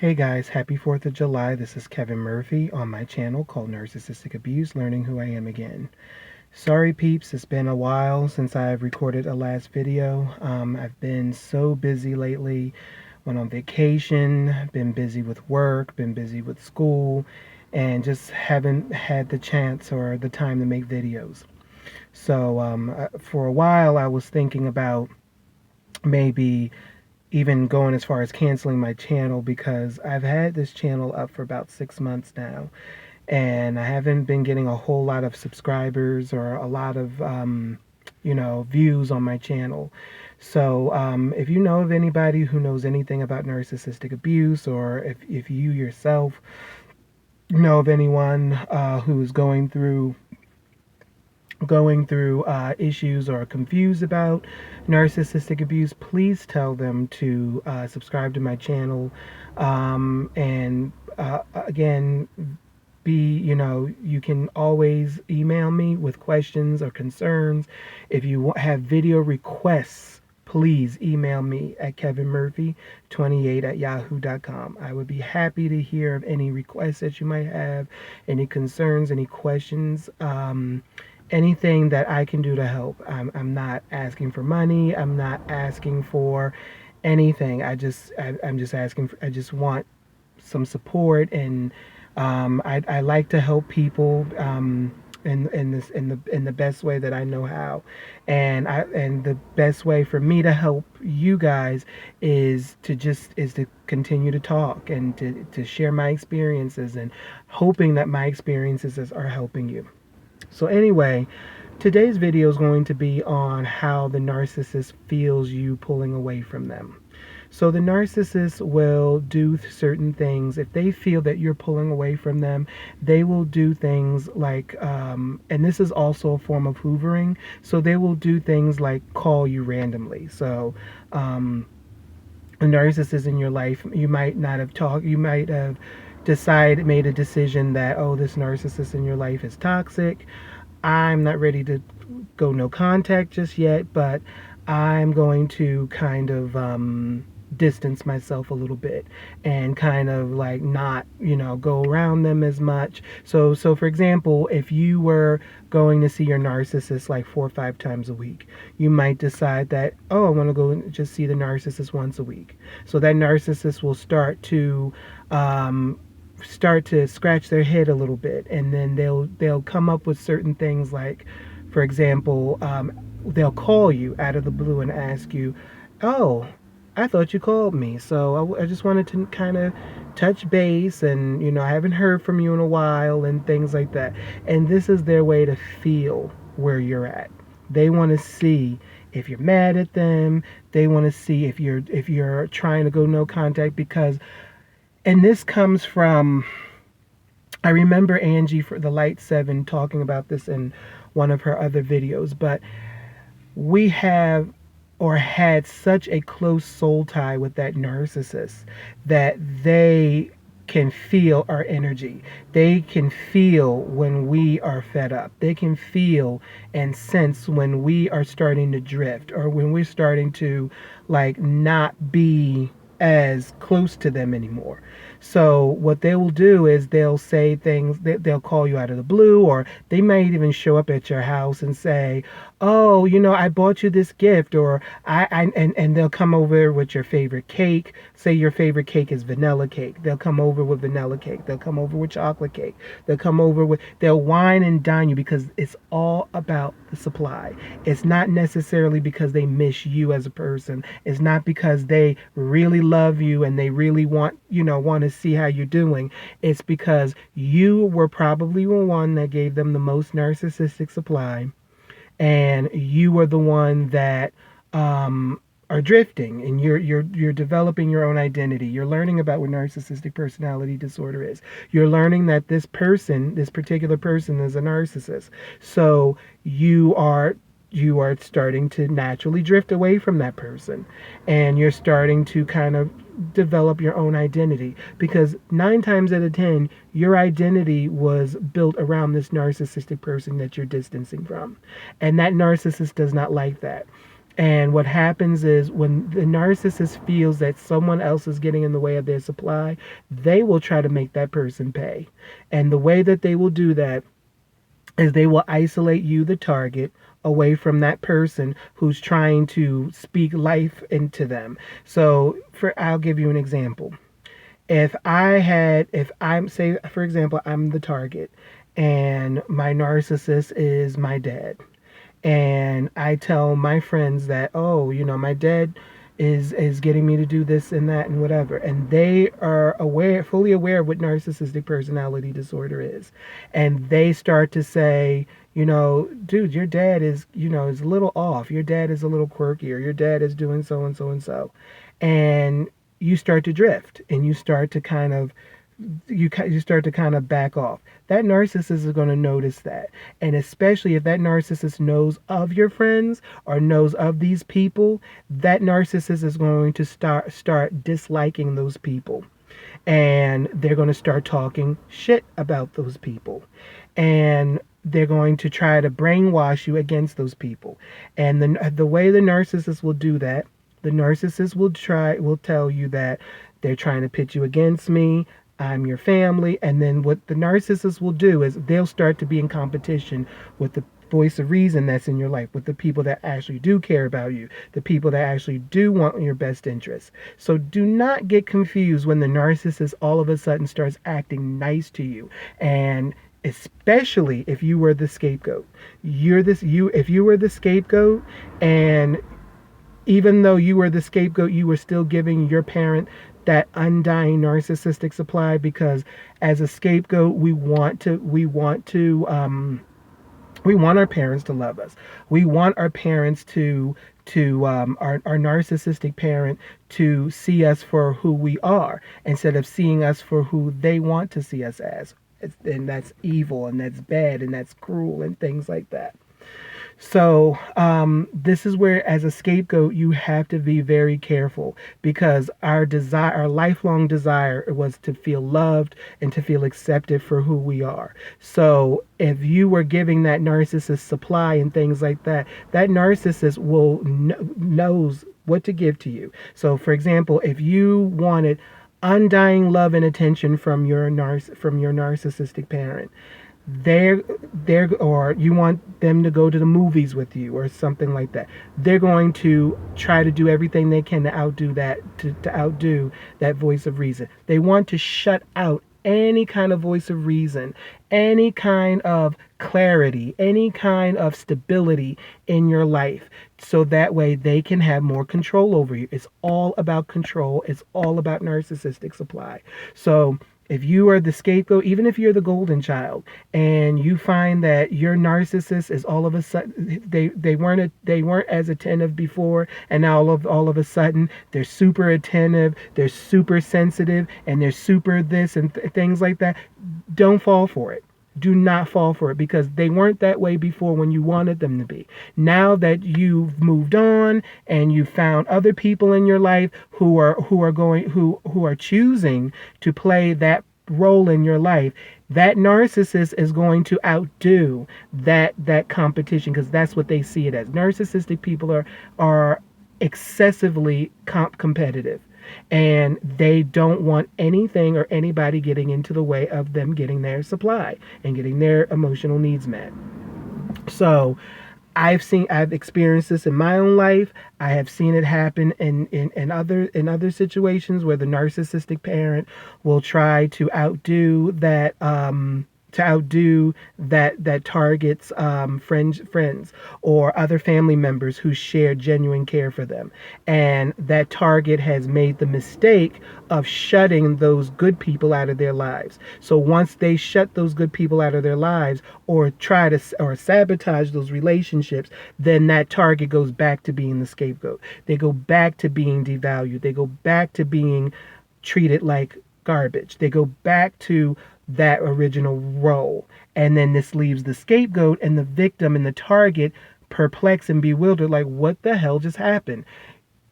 Hey guys, happy 4th of July. This is Kevin Murphy on my channel called Narcissistic Abuse, Learning Who I Am Again. Sorry peeps, it's been a while since I've recorded a last video. I've been so busy lately. Went on vacation, been busy with work, been busy with school, and just haven't had the chance or the time to make videos. So for a while I was thinking about maybe even going as far as canceling my channel because I've had this channel up for about 6 months now, and I haven't been getting a whole lot of subscribers or a lot of views on my channel. So if you know of anybody who knows anything about narcissistic abuse, or if you yourself know of anyone who's going through issues or confused about narcissistic abuse, please tell them to subscribe to my channel. And again, you can always email me with questions or concerns. If you have video requests, please email me at kevinmurphy28@yahoo.com. I would be happy to hear of any requests that you might have, any concerns, any questions. Anything that I can do to help. I'm not asking for money. I'm not asking for anything. I'm just asking for, I just want some support, and I like to help people in the best way that I know how, and the best way for me to help you guys is to continue to talk and to share my experiences, and hoping that my experiences are helping you. So anyway, today's video is going to be on how the narcissist feels you pulling away from them. So the narcissist will do certain things. If they feel that you're pulling away from them, they will do things like, and this is also a form of hoovering, so they will do things like call you randomly. So a narcissist in your life, you might not have talked, you might have made a decision that, oh, this narcissist in your life is toxic. I'm not ready to go no contact just yet, but I'm going to kind of distance myself a little bit and kind of like not, go around them as much. So for example, if you were going to see your narcissist like 4 or 5 times a week, you might decide that, oh, I want to go and just see the narcissist once a week. So that narcissist will start to scratch their head a little bit, and then they'll come up with certain things like, for example, they'll call you out of the blue and ask you, oh, I thought you called me, so I just wanted to kind of touch base, and I haven't heard from you in a while, and things like that. And this is their way to feel where you're at. They want to see if you're mad at them. They want to see if you're trying to go no contact, because, and this comes from, I remember Angie for the Light 7 talking about this in one of her other videos, but we have or had such a close soul tie with that narcissist that they can feel our energy. They can feel when we are fed up. They can feel and sense when we are starting to drift, or when we're starting to like not be as close to them anymore. So what they will do is they'll say things, they'll call you out of the blue, or they might even show up at your house and say, oh, I bought you this gift, or and they'll come over with your favorite cake. Say your favorite cake is vanilla cake. They'll come over with vanilla cake. They'll come over with chocolate cake. They'll wine and dine you, because it's all about the supply. It's not necessarily because they miss you as a person. It's not because they really love you and they really want to see how you're doing. It's because you were probably the one that gave them the most narcissistic supply, and you are the one that are drifting, and you're developing your own identity. You're learning about what narcissistic personality disorder is. You're learning that this particular person is a narcissist. So you are starting to naturally drift away from that person, and you're starting to kind of develop your own identity, because 9 times out of 10 your identity was built around this narcissistic person that you're distancing from, and that narcissist does not like that. And what happens is when the narcissist feels that someone else is getting in the way of their supply, they will try to make that person pay. And the way that they will do that is they will isolate you, the target, away from that person who's trying to speak life into them. So, I'll give you an example. If I'm, say, for example, I'm the target and my narcissist is my dad, and I tell my friends that, oh, my dad is getting me to do this and that and whatever, and they are fully aware of what narcissistic personality disorder is, and they start to say, dude, your dad is a little off, your dad is a little quirky, or your dad is doing so and so and so, and you start to drift, and you start to kind of back off. That narcissist is going to notice that. And especially if that narcissist knows of your friends or knows of these people, that narcissist is going to start disliking those people. And they're going to start talking shit about those people. And they're going to try to brainwash you against those people. And the way the narcissist will do that, the narcissist will tell you that they're trying to pit you against me. I'm your family. And then what the narcissist will do is they'll start to be in competition with the voice of reason that's in your life, with the people that actually do care about you, the people that actually do want your best interests. So do not get confused when the narcissist all of a sudden starts acting nice to you. And especially if you were the scapegoat. If you were the scapegoat, and even though you were the scapegoat, you were still giving your parent that undying narcissistic supply, because as a scapegoat, we want our parents to love us. We want our parents our narcissistic parent to see us for who we are, instead of seeing us for who they want to see us as. And that's evil, and that's bad, and that's cruel, and things like that. So this is where, as a scapegoat, you have to be very careful, because our lifelong desire was to feel loved and to feel accepted for who we are. So if you were giving that narcissist supply and things like that, that narcissist knows what to give to you. So, for example, if you wanted undying love and attention from your narcissistic parent, or you want them to go to the movies with you or something like that, they're going to try to do everything they can to outdo that voice of reason. They want to shut out any kind of voice of reason, any kind of clarity, any kind of stability in your life, so that way they can have more control over you. It's all about control. It's all about narcissistic supply. So if you are the scapegoat, even if you're the golden child, and you find that your narcissist is all of a sudden, they weren't as attentive before, and now all of a sudden they're super attentive, they're super sensitive, and they're super this and things like that, don't fall for it. Do not fall for it, because they weren't that way before when you wanted them to be. Now that you've moved on and you found other people in your life who are choosing to play that role in your life, that narcissist is going to outdo that competition, because that's what they see it as. Narcissistic people are excessively competitive, and they don't want anything or anybody getting into the way of them getting their supply and getting their emotional needs met. So I've experienced this in my own life. I have seen it happen in other situations where the narcissistic parent will try to outdo that target's friends or other family members who share genuine care for them. And that target has made the mistake of shutting those good people out of their lives. So once they shut those good people out of their lives, or or sabotage those relationships, then that target goes back to being the scapegoat. They go back to being devalued. They go back to being treated like garbage. They go back to that original role. And then this leaves the scapegoat and the victim and the target perplexed and bewildered, like, what the hell just happened?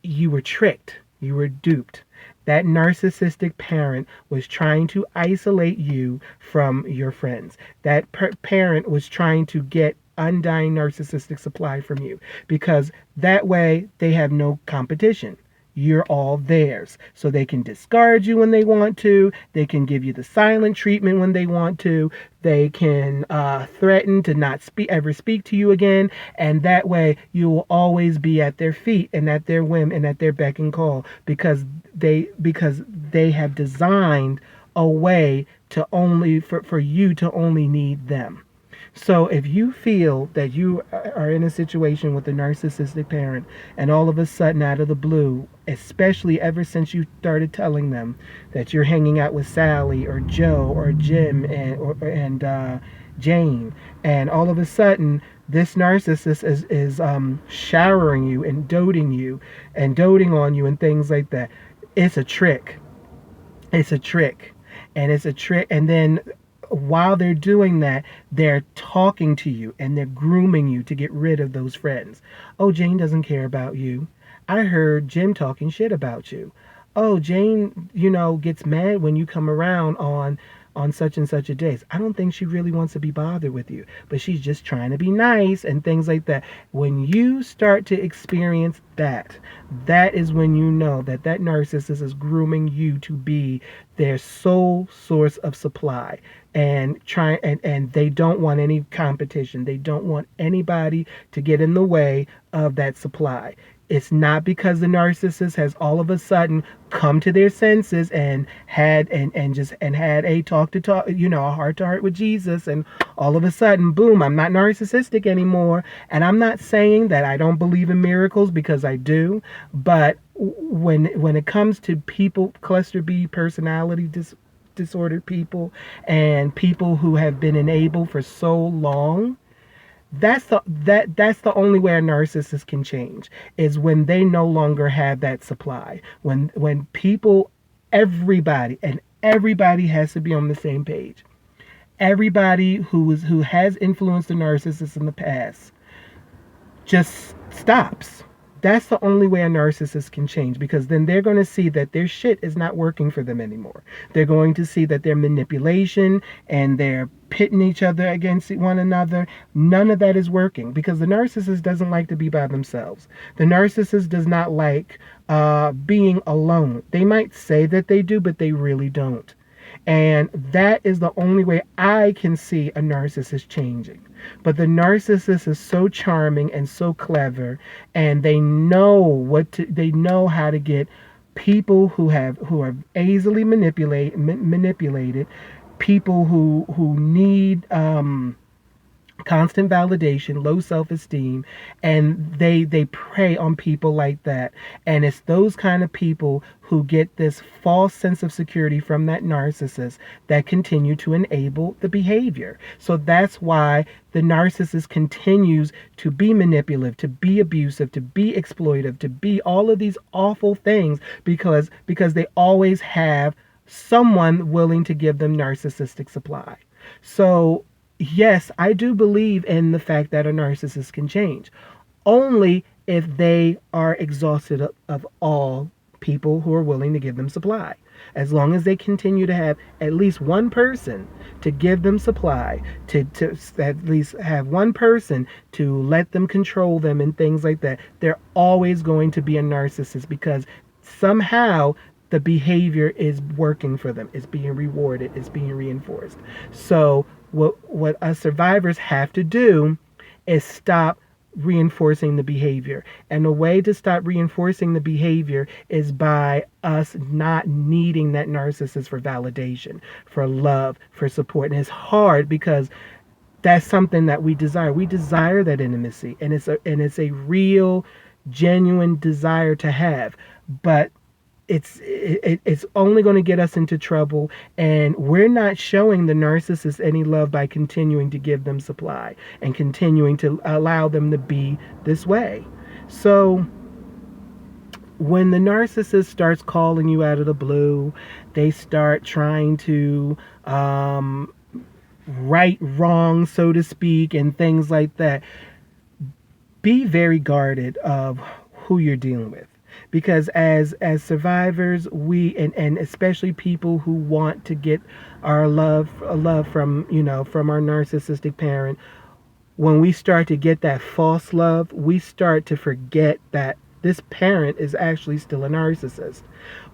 You were tricked. You were duped. That narcissistic parent was trying to isolate you from your friends. That parent was trying to get undying narcissistic supply from you, because that way they have no competition. You're all theirs. So they can discard you when they want to. They can give you the silent treatment when they want to. They can threaten to not ever speak to you again. And that way you will always be at their feet and at their whim and at their beck and call, because they have designed a way to only for you to only need them. So if you feel that you are in a situation with a narcissistic parent, and all of a sudden out of the blue, especially ever since you started telling them that you're hanging out with Sally or Joe or Jim and Jane, and all of a sudden this narcissist is showering you and doting on you and things like that, it's a trick. It's a trick. And it's a trick. And then while they're doing that, they're talking to you and they're grooming you to get rid of those friends. Oh, Jane doesn't care about you. I heard Jim talking shit about you. Oh, Jane, gets mad when you come around on such and such a days. I don't think she really wants to be bothered with you, but she's just trying to be nice and things like that. When you start to experience that, that is when you know that that narcissist is grooming you to be their sole source of supply, and they don't want any competition. They don't want anybody to get in the way of that supply. It's not because the narcissist has all of a sudden come to their senses and had a talk, a heart to heart with Jesus, and all of a sudden, boom, I'm not narcissistic anymore. And I'm not saying that I don't believe in miracles, because I do, but when it comes to people, cluster B personality disordered people, and people who have been enabled for so long, that's the only way a narcissist can change, is when they no longer have that supply. When people, everybody has to be on the same page. Everybody who has influenced a narcissist in the past just stops. That's the only way a narcissist can change, because then they're going to see that their shit is not working for them anymore. They're going to see that their manipulation and their pitting each other against one another, none of that is working, because the narcissist doesn't like to be by themselves. The narcissist does not like being alone. They might say that they do, but they really don't. And that is the only way I can see a narcissist changing. But the narcissist is so charming and so clever, and they know how to get people who are easily manipulated, people who need constant validation, low self-esteem, and they prey on people like that. And it's those kind of people who get this false sense of security from that narcissist that continue to enable the behavior. So that's why the narcissist continues to be manipulative, to be abusive, to be exploitive, to be all of these awful things, because they always have someone willing to give them narcissistic supply. So yes, I do believe in the fact that a narcissist can change, only if they are exhausted of all people who are willing to give them supply. As long as they continue to have at least one person to give them supply, to at least have one person to let them control them and things like that, they're always going to be a narcissist, because somehow the behavior is working for them. It's being rewarded. It's being reinforced. So what us survivors have to do is stop reinforcing the behavior. And the way to stop reinforcing the behavior is by us not needing that narcissist for validation, for love, for support. And it's hard, because that's something that we desire. We desire that intimacy, and it's a real, genuine desire to have. But it's only going to get us into trouble, and we're not showing the narcissist any love by continuing to give them supply and continuing to allow them to be this way. So when the narcissist starts calling you out of the blue, they start trying to right wrong, so to speak, and things like that, be very guarded of who you're dealing with. Because as survivors, we and especially people who want to get our love from from our narcissistic parent, when we start to get that false love, we start to forget that this parent is actually still a narcissist.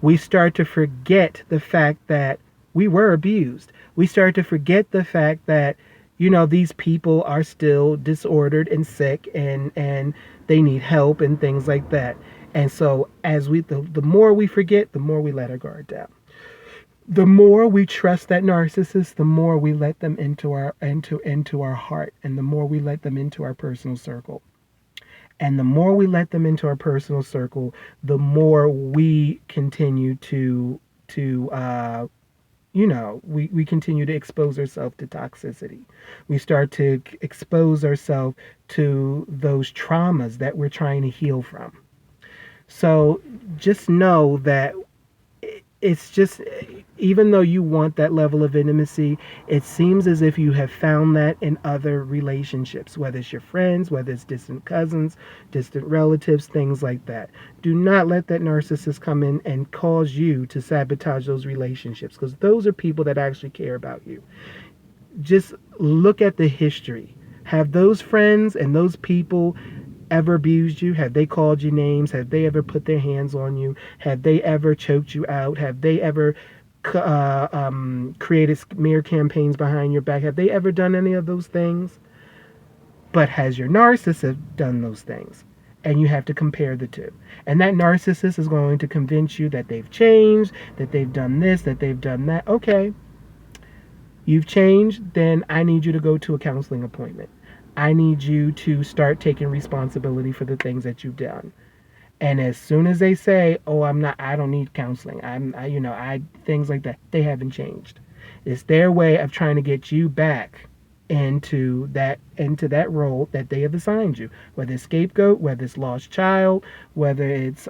We start to forget the fact that we were abused. We start to forget the fact that, these people are still disordered and sick, and they need help and things like that. And so as the more we forget, the more we let our guard down. The more we trust that narcissist, the more we let them into our heart, and the more we let them into our personal circle. And the more we let them into our personal circle, the more we continue we continue to expose ourselves to toxicity. We start to expose ourselves to those traumas that we're trying to heal from. So just know that it's just, even though you want that level of intimacy, it seems as if you have found that in other relationships, whether it's your friends, whether it's distant cousins, distant relatives, things like that. Do not let that narcissist come in and cause you to sabotage those relationships, because those are people that actually care about you. Just look at the history. Have those friends and those people ever abused you? Have they called you names? Have they ever put their hands on you? Have they ever choked you out? Have they ever created smear campaigns behind your back? Have they ever done any of those things? But has your narcissist done those things? And you have to compare the two. And that narcissist is going to convince you that they've changed, that they've done this, that they've done that. Okay, you've changed, then I need you to go to a counseling appointment. I need you to start taking responsibility for the things that you've done. And as soon as they say, "Oh, I don't need counseling. Things like that," they haven't changed. It's their way of trying to get you back into that role that they have assigned you, whether it's scapegoat, whether it's lost child, whether it's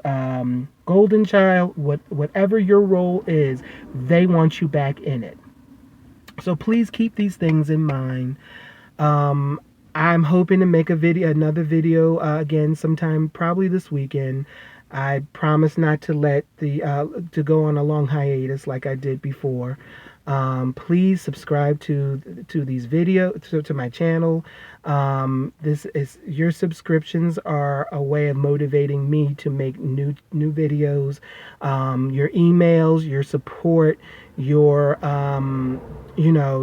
golden child, whatever your role is, they want you back in it. So please keep these things in mind. I'm hoping to make another video again sometime, probably this weekend. I promise not to let to go on a long hiatus like I did before. Please subscribe to these videos, to my channel. Your subscriptions are a way of motivating me to make new videos. Your emails, your support, your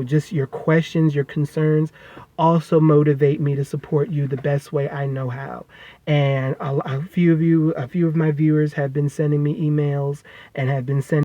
just your questions, your concerns also motivate me to support you the best way I know how. And a few of my viewers have been sending me emails and have been sending